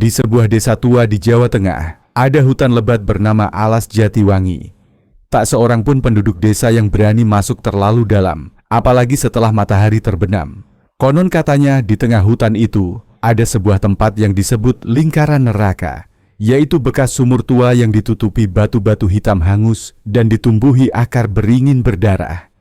Di sebuah desa tua di Jawa Tengah, ada hutan lebat bernama Alas Jatiwangi. Tak seorang pun penduduk desa yang berani masuk terlalu dalam, apalagi setelah matahari terbenam. Konon katanya di tengah hutan itu, ada sebuah tempat yang disebut lingkaran neraka, yaitu bekas sumur tua yang ditutupi batu-batu hitam hangus dan ditumbuhi akar beringin berdarah.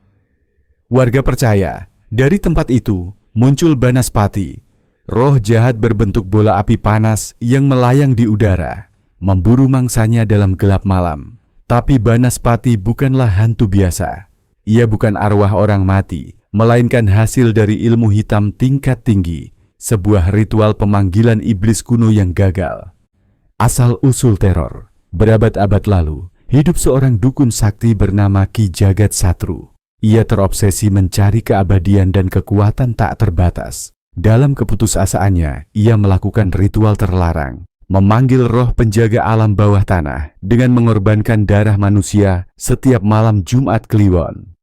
Warga percaya, dari tempat itu muncul Banaspati, roh jahat berbentuk bola api panas yang melayang di udara, memburu mangsanya dalam gelap malam. Tapi Banaspati bukanlah hantu biasa. Ia bukan arwah orang mati, melainkan hasil dari ilmu hitam tingkat tinggi, sebuah ritual pemanggilan iblis kuno yang gagal. Asal-usul teror, berabad-abad lalu, hidup seorang dukun sakti bernama Ki Jagat Satru. Ia terobsesi mencari keabadian dan kekuatan tak terbatas. Dalam keputusasaannya, ia melakukan ritual terlarang, memanggil roh penjaga alam bawah tanah dengan mengorbankan darah manusia setiap malam Jumat Kliwon.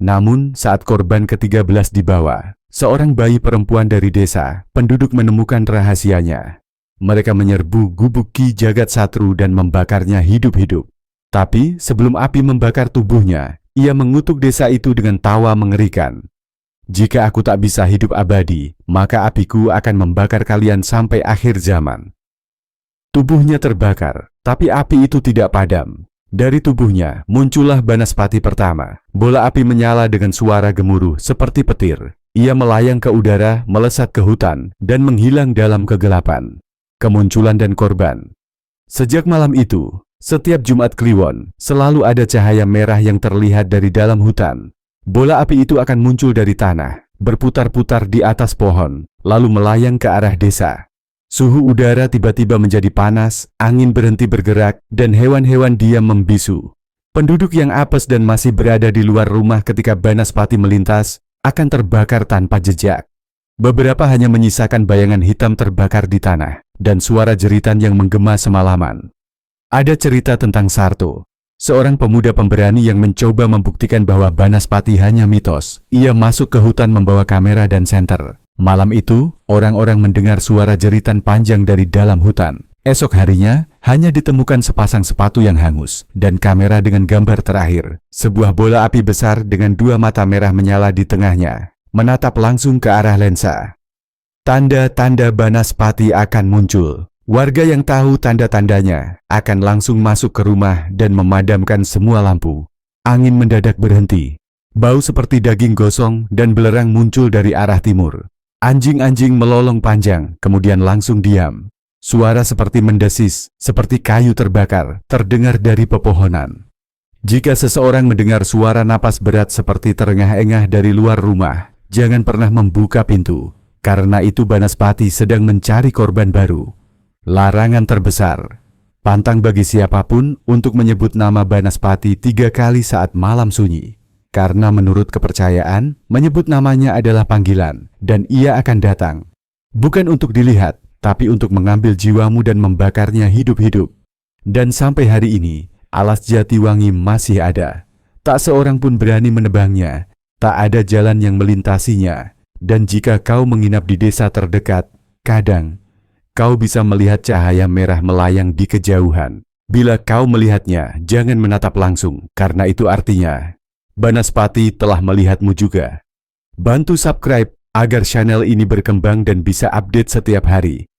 Namun, saat korban ke-13 dibawa, seorang bayi perempuan dari desa, penduduk menemukan rahasianya. Mereka menyerbu gubuk Ki Jagat Satru dan membakarnya hidup-hidup. Tapi, sebelum api membakar tubuhnya, ia mengutuk desa itu dengan tawa mengerikan. Jika aku tak bisa hidup abadi, maka apiku akan membakar kalian sampai akhir zaman. Tubuhnya terbakar, tapi api itu tidak padam. Dari tubuhnya muncullah Banaspati pertama. Bola api menyala dengan suara gemuruh seperti petir. Ia melayang ke udara, melesat ke hutan, dan menghilang dalam kegelapan. Kemunculan dan korban. Sejak malam itu, setiap Jumat Kliwon, selalu ada cahaya merah yang terlihat dari dalam hutan. Bola api itu akan muncul dari tanah, berputar-putar di atas pohon, lalu melayang ke arah desa. Suhu udara tiba-tiba menjadi panas, angin berhenti bergerak, dan hewan-hewan diam membisu. Penduduk yang apes dan masih berada di luar rumah ketika Banaspati melintas, akan terbakar tanpa jejak. Beberapa hanya menyisakan bayangan hitam terbakar di tanah, dan suara jeritan yang menggema semalaman. Ada cerita tentang Sarto, seorang pemuda pemberani yang mencoba membuktikan bahwa Banaspati hanya mitos. Ia masuk ke hutan membawa kamera dan senter. Malam itu, orang-orang mendengar suara jeritan panjang dari dalam hutan. Esok harinya, hanya ditemukan sepasang sepatu yang hangus, dan kamera dengan gambar terakhir. Sebuah bola api besar dengan dua mata merah menyala di tengahnya, menatap langsung ke arah lensa. Tanda-tanda Banaspati akan muncul. Warga yang tahu tanda-tandanya akan langsung masuk ke rumah dan memadamkan semua lampu. Angin mendadak berhenti. Bau seperti daging gosong dan belerang muncul dari arah timur. Anjing-anjing melolong panjang, kemudian langsung diam. Suara seperti mendesis, seperti kayu terbakar, terdengar dari pepohonan. Jika seseorang mendengar suara napas berat seperti terengah-engah dari luar rumah, jangan pernah membuka pintu, karena itu Banaspati sedang mencari korban baru. Larangan terbesar, pantang bagi siapapun untuk menyebut nama Banaspati 3 kali saat malam sunyi. Karena menurut kepercayaan, menyebut namanya adalah panggilan, dan ia akan datang. Bukan untuk dilihat, tapi untuk mengambil jiwamu dan membakarnya hidup-hidup. Dan sampai hari ini, Alas Jatiwangi masih ada. Tak seorang pun berani menebangnya, tak ada jalan yang melintasinya. Dan jika kau menginap di desa terdekat, kadang kau bisa melihat cahaya merah melayang di kejauhan. Bila kau melihatnya, jangan menatap langsung, karena itu artinya Banaspati telah melihatmu juga. Bantu subscribe agar channel ini berkembang dan bisa update setiap hari.